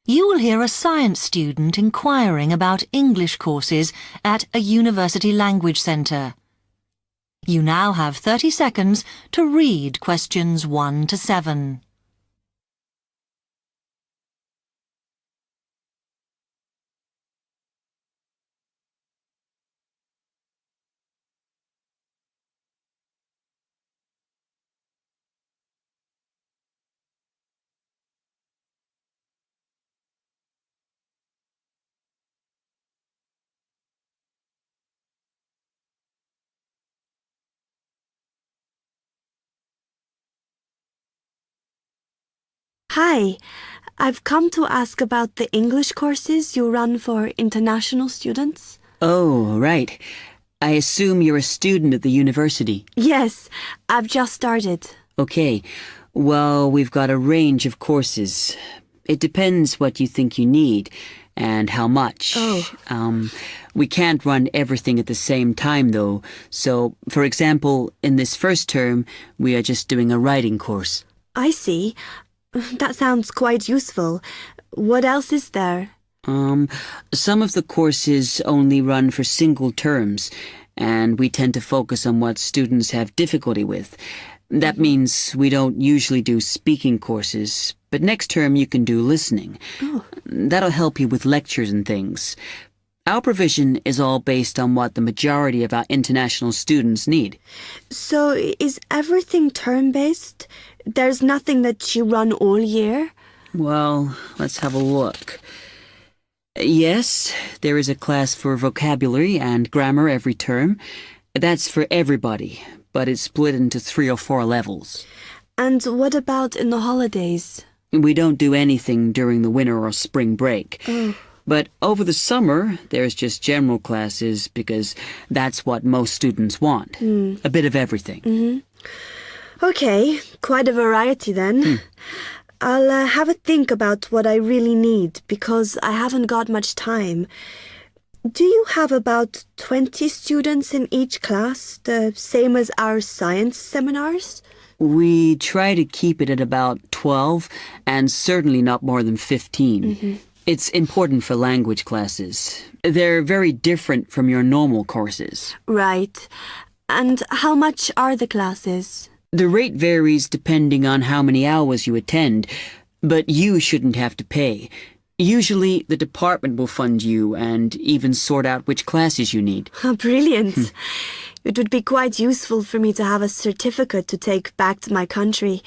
You will hear a science student inquiring about English courses at a university language centre. You now have 30 seconds to read questions 1 to 7. Hi, I've come to ask about the English courses you run for international students. Oh, right. I assume you're a student at the university. Yes, I've just started. Okay. Well, we've got a range of courses. It depends what you think you need and how much. Oh. We can't run everything at the same time, though. So, for example, in this first term, we are just doing a writing course. I see. That sounds quite useful. What else is there? Some of the courses only run for single terms, and we tend to focus on what students have difficulty with. That means we don't usually do speaking courses, but next term you can do listening. Oh. That'll help you with lectures and things. Our provision is all based on what the majority of our international students need. So is everything term-based? There's nothing that you run all year? Well, let's have a look. Yes, there is a class for vocabulary and grammar every term. That's for everybody, but it's split into 3 or 4 levels. And what about in the holidays? We don't do anything during the winter or spring break. Oh. But over the summer, there's just general classes because that's what most students want. A bit of everything. Mm-hmm. Okay, quite a variety then. I'll have a think about what I really need because I haven't got much time. Do you have about 20 students in each class, the same as our science seminars? We try to keep it at about 12 and certainly not more than 15. It's important for language classes. They're very different from your normal courses. Right. And how much are the classes? The rate varies depending on how many hours you attend, but you shouldn't have to pay. Usually, the department will fund you and even sort out which classes you need. Brilliant. It would be quite useful for me to have a certificate to take back to my country.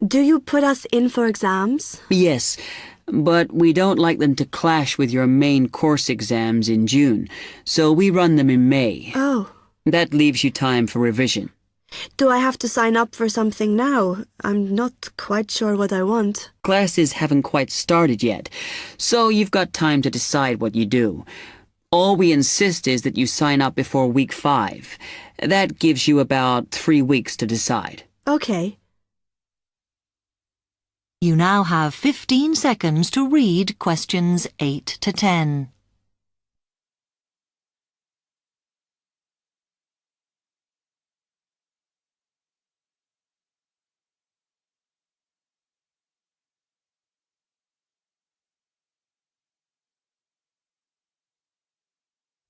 Do you put us in for exams? Yes, but we don't like them to clash with your main course exams in June, so we run them in May. Oh. That leaves you time for revision. Do I have to sign up for something now? I'm not quite sure what I want. Classes haven't quite started yet, so you've got time to decide what you do. All we insist is that you sign up before week 5. That gives you about 3 weeks to decide. Okay. You now have 15 seconds to read questions 8 to 10.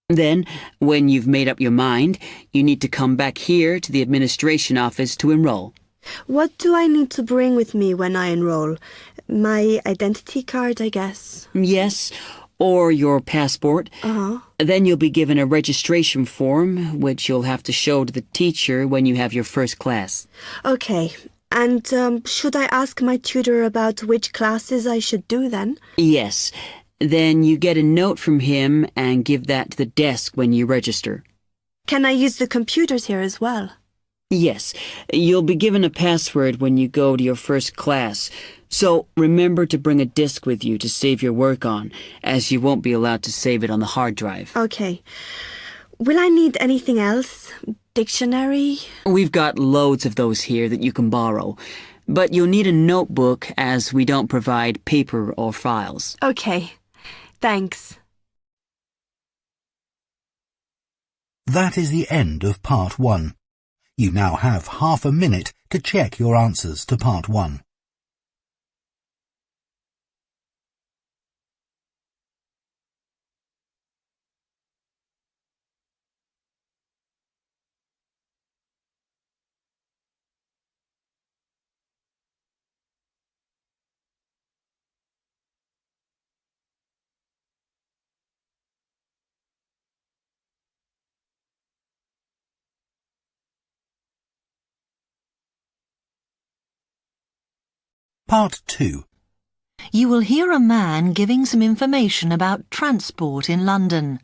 Then, when you've made up your mind, you need to come back here to the administration office to enroll. What do I need to bring with me when I enroll? My identity card, I guess. Yes, or your passport. Uh-huh. Then you'll be given a registration form, which you'll have to show to the teacher when you have your first class. Okay. And should I ask my tutor about which classes I should do then? Yes. Then you get a note from him and give that to the desk when you register. Can I use the computers here as well? Yes. You'll be given a password when you go to your first class. So remember to bring a disk with you to save your work on, as you won't be allowed to save it on the hard drive. Okay. Will I need anything else? Dictionary? We've got loads of those here that you can borrow. But you'll need a notebook as we don't provide paper or files. Okay. Thanks. That is the end of part 1. You now have half a minute to check your answers to part 1. Part 2. You will hear a man giving some information about transport in London.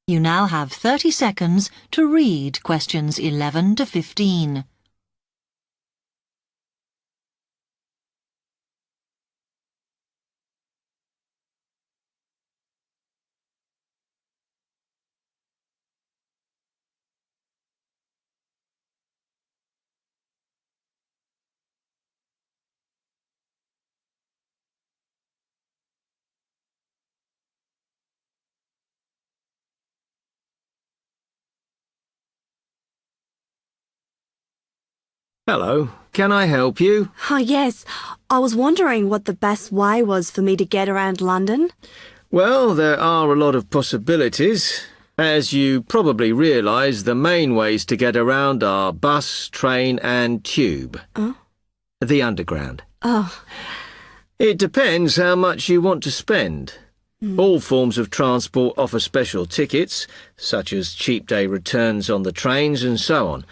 You now have 30 seconds to read questions 11 to 15. Hello, can I help you? Oh, yes. I was wondering what the best way was for me to get around London. Well, there are a lot of possibilities. As you probably realise, the main ways to get around are bus, train and tube. Oh? The Underground. Oh. It depends how much you want to spend. All forms of transport offer special tickets, such as cheap day returns on the trains and so on.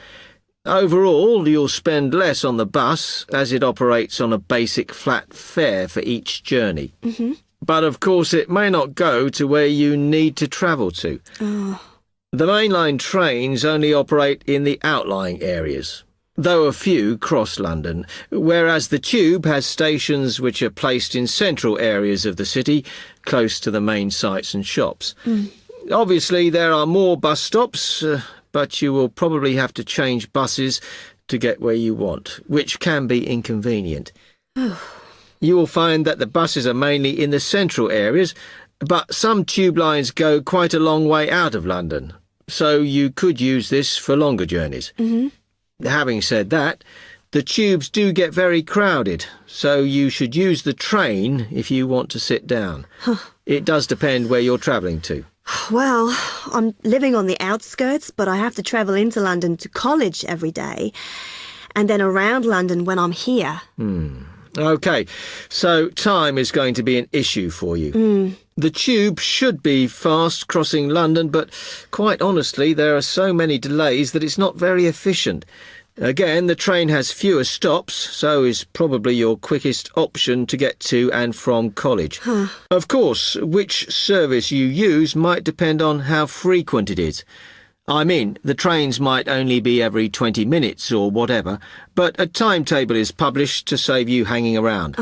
Overall, you'll spend less on the bus, as it operates on a basic flat fare for each journey. But of course it may not go to where you need to travel to. The mainline trains only operate in the outlying areas, though a few cross London, whereas the tube has stations which are placed in central areas of the city, close to the main sites and shops. Obviously there are more bus stops, but you will probably have to change buses to get where you want, which can be inconvenient. You will find that the buses are mainly in the central areas, but some tube lines go quite a long way out of London, so you could use this for longer journeys. Having said that, the tubes do get very crowded, so you should use the train if you want to sit down. It does depend where you're travelling to. Well, I'm living on the outskirts, but I have to travel into London to college every day, and then around London when I'm here. OK, so time is going to be an issue for you. The tube should be fast crossing London, but quite honestly, there are so many delays that it's not very efficient. Again, the train has fewer stops, so is probably your quickest option to get to and from college. Of course, which service you use might depend on how frequent it is. I mean, the trains might only be every 20 minutes or whatever, but a timetable is published to save you hanging around.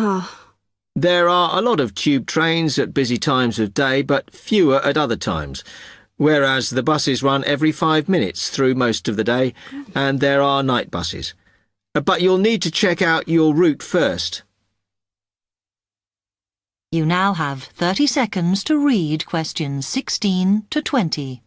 There are a lot of tube trains at busy times of day, but fewer at other times, whereas the buses run every 5 minutes through most of the day, and there are night buses. But you'll need to check out your route first. You now have 30 seconds to read questions 16 to 20.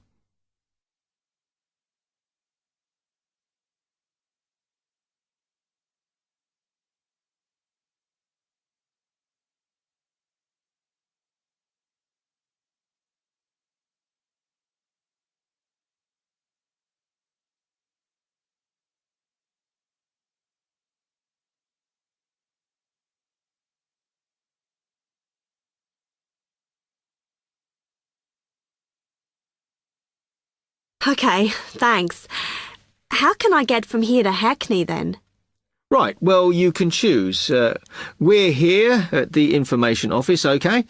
OK, thanks. How can I get from here to Hackney then? Right, well, you can choose. We're here at the information office, OK?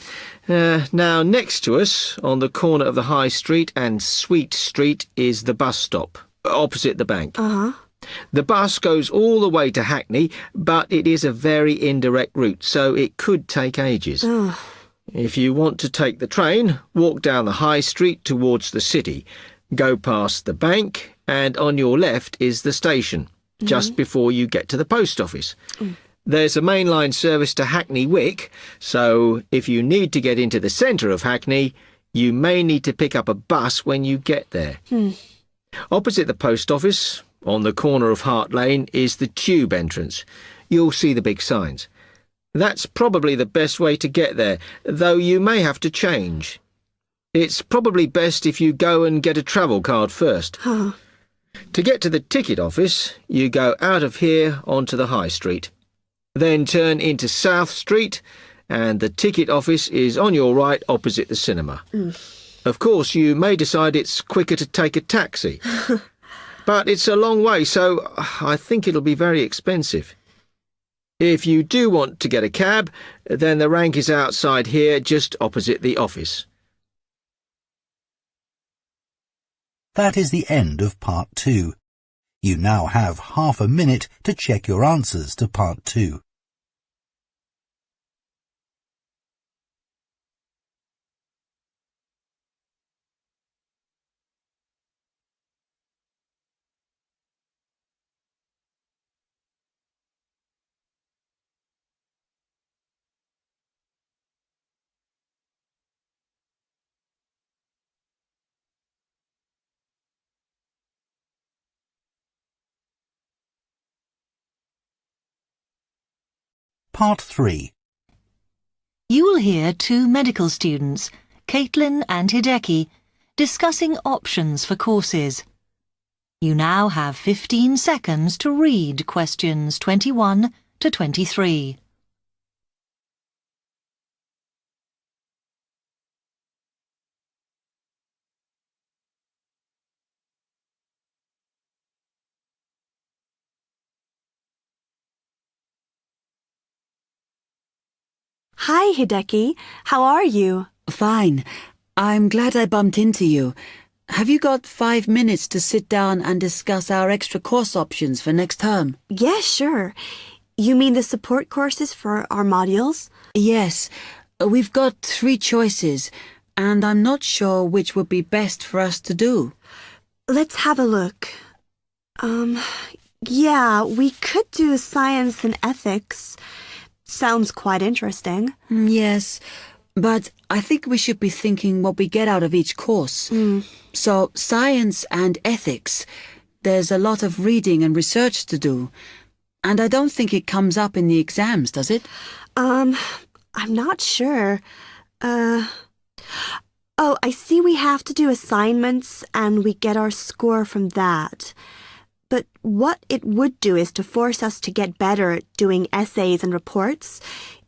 Now, next to us, on the corner of the High Street and Sweet Street, is the bus stop, opposite the bank. The bus goes all the way to Hackney, but it is a very indirect route, so it could take ages. If you want to take the train, walk down the High Street towards the city. Go past the bank, and on your left is the station, just before you get to the post office. There's a mainline service to Hackney Wick, so if you need to get into the centre of Hackney, you may need to pick up a bus when you get there. Opposite the post office, on the corner of Hart Lane, is the tube entrance. You'll see the big signs. That's probably the best way to get there, though you may have to change. It's probably best if you go and get a travel card first. To get to the ticket office, you go out of here onto the High Street. Then turn into South Street, and the ticket office is on your right opposite the cinema. Of course, you may decide it's quicker to take a taxi. But it's a long way, so I think it'll be very expensive. If you do want to get a cab, then the rank is outside here, just opposite the office. That is the end of Part 2. You now have half a minute to check your answers to Part 2. Part 3. You will hear two medical students, Caitlin and Hideki, discussing options for courses. You now have 15 seconds to read questions 21 to 23. Hi, Hideki. How are you? Fine. I'm glad I bumped into you. Have you got 5 minutes to sit down and discuss our extra course options for next term? Yeah, sure. You mean the support courses for our modules? Yes. We've got 3 choices, and I'm not sure which would be best for us to do. Let's have a look. Yeah, we could do science and ethics. Sounds quite interesting. Yes, but I think we should be thinking what we get out of each course. So, science and ethics, there's a lot of reading and research to do. And I don't think it comes up in the exams, does it? I'm not sure. Oh, I see we have to do assignments and we get our score from that. But what it would do is to force us to get better at doing essays and reports.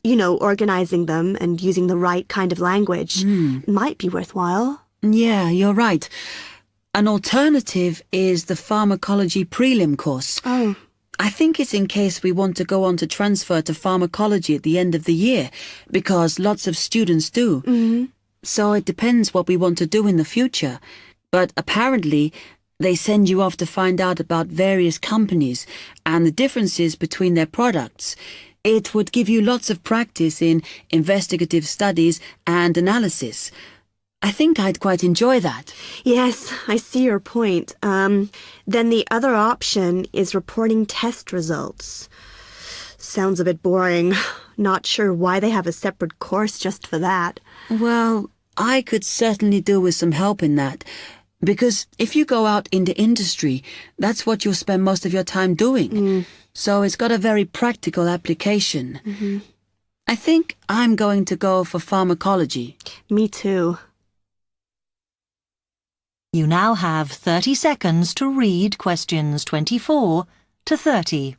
You know, organizing them and using the right kind of language. Might be worthwhile. Yeah, you're right. An alternative is the pharmacology prelim course. Oh. I think it's in case we want to go on to transfer to pharmacology at the end of the year, because lots of students do. So it depends what we want to do in the future. But apparently, they send you off to find out about various companies and the differences between their products. It would give you lots of practice in investigative studies and analysis. I think I'd quite enjoy that. Yes, I see your point. Then the other option is reporting test results. Sounds a bit boring. Not sure why they have a separate course just for that. Well, I could certainly do with some help in that. Because if you go out into industry, that's what you'll spend most of your time doing. So it's got a very practical application. I think I'm going to go for pharmacology. Me too. You now have 30 seconds to read questions 24 to 30.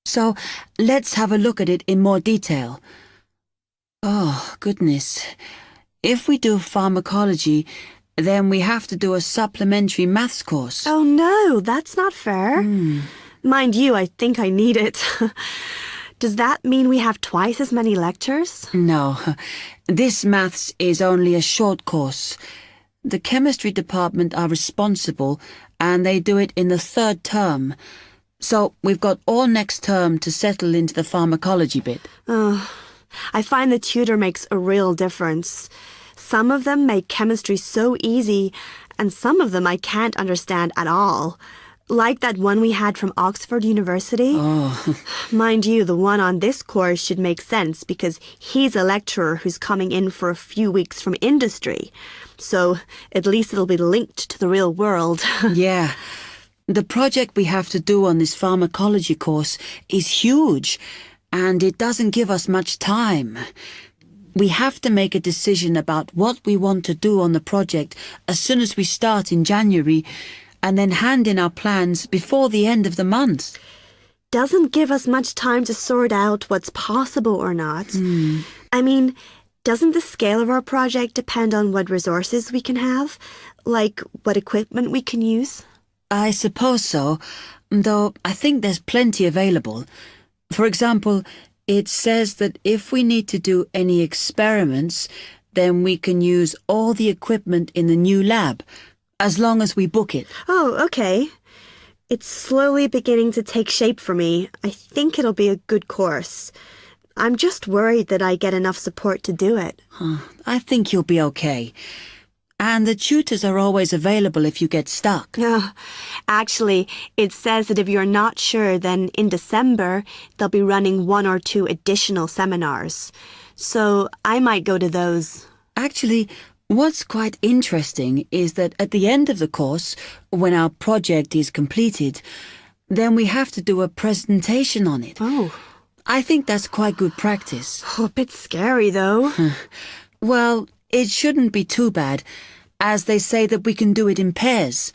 So let's have a look at it in more detail. Oh, goodness. If we do pharmacology, then we have to do a supplementary maths course. Oh no, that's not fair. Mind you, I think I need it. Does that mean we have twice as many lectures? No, this maths is only a short course. The chemistry department are responsible, and they do it in the 3rd term. So we've got all next term to settle into the pharmacology bit. I find the tutor makes a real difference. Some of them make chemistry so easy, and some of them I can't understand at all. Like that one we had from Oxford University. Mind you, the one on this course should make sense because he's a lecturer who's coming in for a few weeks from industry. So at least it'll be linked to the real world. Yeah. The project we have to do on this pharmacology course is huge, and it doesn't give us much time. We have to make a decision about what we want to do on the project as soon as we start in January, and then hand in our plans before the end of the month. Doesn't give us much time to sort out what's possible or not. I mean, doesn't the scale of our project depend on what resources we can have? Like what equipment we can use? I suppose so, though I think there's plenty available. For example, it says that if we need to do any experiments, then we can use all the equipment in the new lab, as long as we book it. Oh, okay. It's slowly beginning to take shape for me. I think it'll be a good course. I'm just worried that I get enough support to do it. I think you'll be okay. And the tutors are always available if you get stuck. Actually, it says that if you're not sure, then in December, they'll be running 1 or 2 additional seminars. So I might go to those. Actually, what's quite interesting is that at the end of the course, when our project is completed, then we have to do a presentation on it. Oh. I think that's quite good practice. A bit scary, though. Well, it shouldn't be too bad, as they say that we can do it in pairs.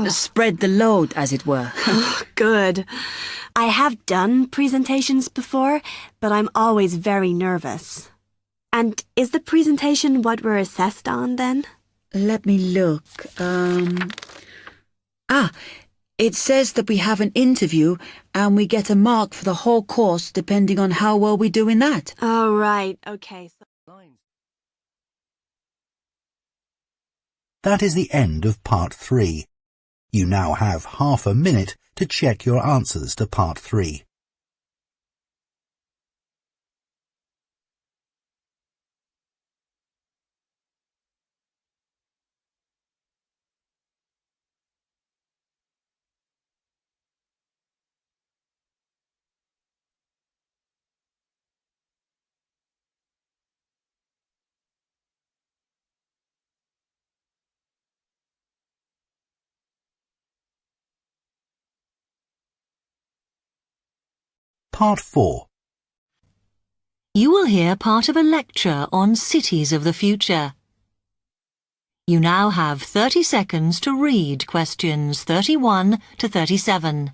Spread the load, as it were. Good. I have done presentations before, but I'm always very nervous. And is the presentation what we're assessed on, then? Let me look. It says that we have an interview and we get a mark for the whole course depending on how well we do in that. Oh, right. Okay. That is the end of part 3. You now have half a minute to check your answers to part 3. Part 4. You will hear part of a lecture on cities of the future. You now have 30 seconds to read questions 31 to 37.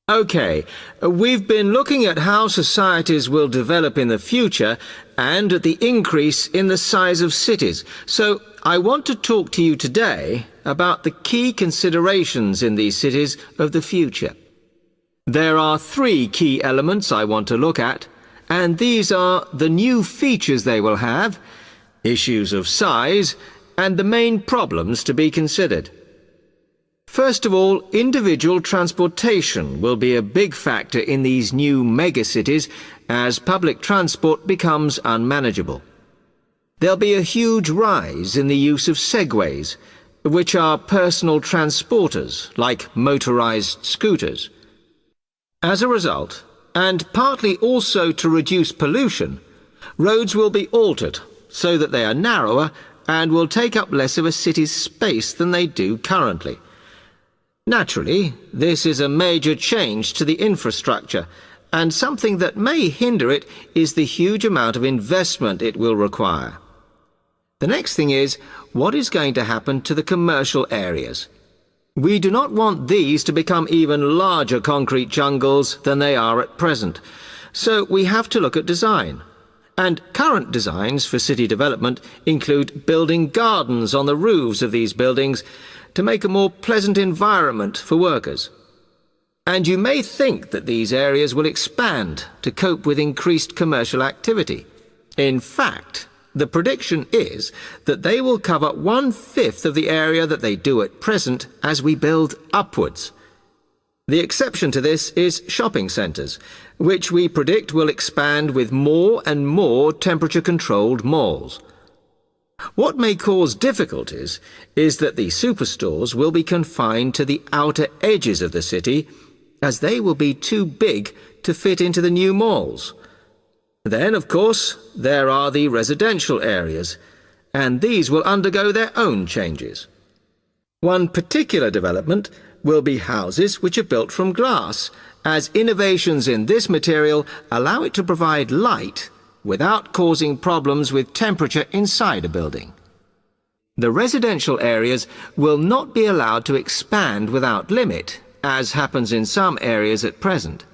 Okay, we've been looking at how societies will develop in the future and at the increase in the size of cities. So I want to talk to you today about the key considerations in these cities of the future. There are 3 key elements I want to look at, and these are the new features they will have, issues of size, and the main problems to be considered. First of all, individual transportation will be a big factor in these new megacities as public transport becomes unmanageable. There'll be a huge rise in the use of segways, which are personal transporters like motorized scooters. As a result, and partly also to reduce pollution, roads will be altered so that they are narrower and will take up less of a city's space than they do currently. Naturally, this is a major change to the infrastructure, and something that may hinder it is the huge amount of investment it will require. The next thing is, what is going to happen to the commercial areas? We do not want these to become even larger concrete jungles than they are at present, so we have to look at design. And current designs for city development include building gardens on the roofs of these buildings to make a more pleasant environment for workers. And you may think that these areas will expand to cope with increased commercial activity. In fact, the prediction is that they will cover 1/5 of the area that they do at present as we build upwards. The exception to this is shopping centres, which we predict will expand with more and more temperature-controlled malls. What may cause difficulties is that the superstores will be confined to the outer edges of the city, as they will be too big to fit into the new malls. Then, of course, there are the residential areas, and these will undergo their own changes. One particular development will be houses which are built from glass, as innovations in this material allow it to provide light without causing problems with temperature inside a building. The residential areas will not be allowed to expand without limit, as happens in some areas at present,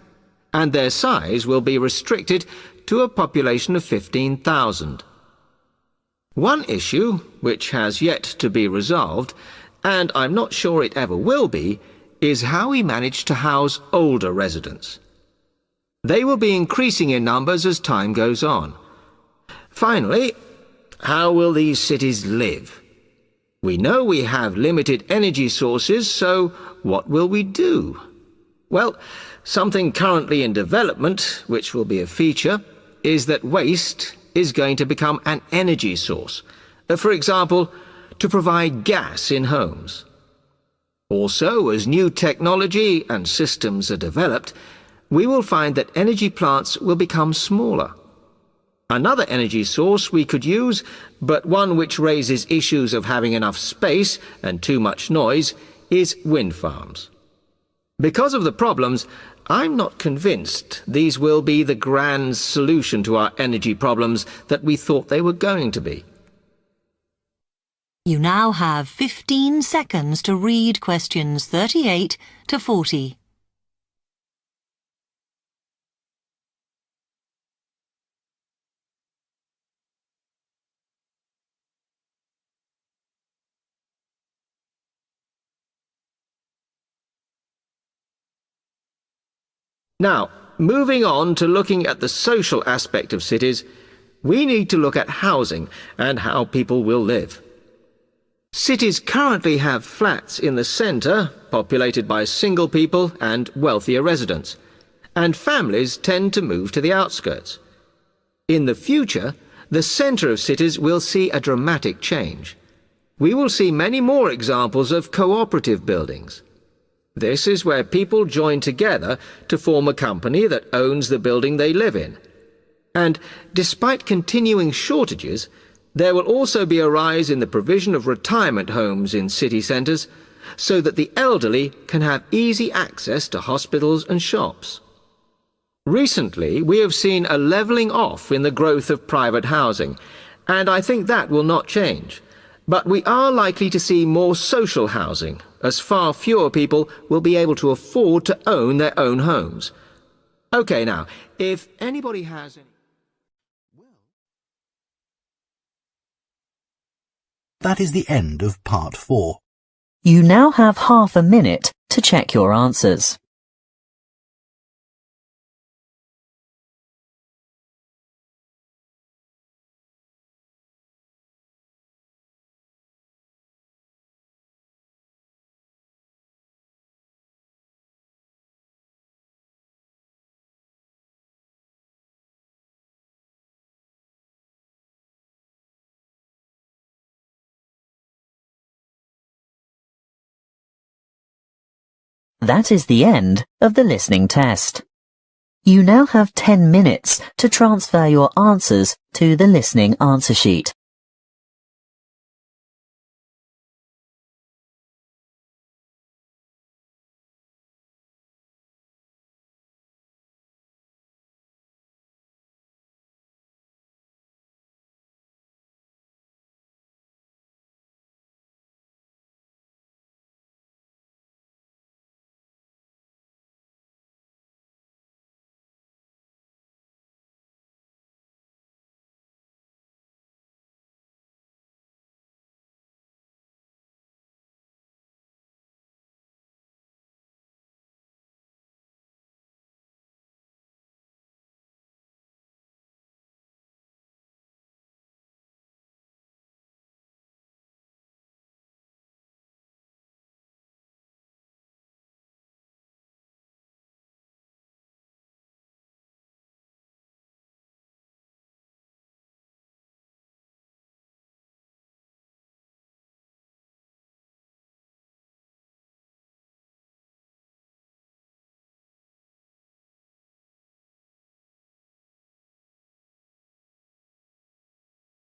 and their size will be restricted to a population of 15,000. One issue, which has yet to be resolved, and I'm not sure it ever will be, is how we manage to house older residents. They will be increasing in numbers as time goes on. Finally, how will these cities live? We know we have limited energy sources, so what will we do? Well, something currently in development, which will be a feature, is that waste is going to become an energy source. For example, to provide gas in homes. Also, as new technology and systems are developed, we will find that energy plants will become smaller. Another energy source we could use, but one which raises issues of having enough space and too much noise, is wind farms. Because of the problems, I'm not convinced these will be the grand solution to our energy problems that we thought they were going to be. You now have 15 seconds to read questions 38 to 40. Now, moving on to looking at the social aspect of cities, we need to look at housing and how people will live. Cities currently have flats in the centre, populated by single people and wealthier residents, and families tend to move to the outskirts. In the future, the centre of cities will see a dramatic change. We will see many more examples of cooperative buildings. This is where people join together to form a company that owns the building they live in. And despite continuing shortages, there will also be a rise in the provision of retirement homes in city centres, so that the elderly can have easy access to hospitals and shops. Recently, we have seen a levelling off in the growth of private housing, and I think that will not change. But we are likely to see more social housing, as far fewer people will be able to afford to own their own homes. OK, now, if anybody has any... That is the end of part 4. You now have half a minute to check your answers. That is the end of the listening test. You now have 10 minutes to transfer your answers to the listening answer sheet.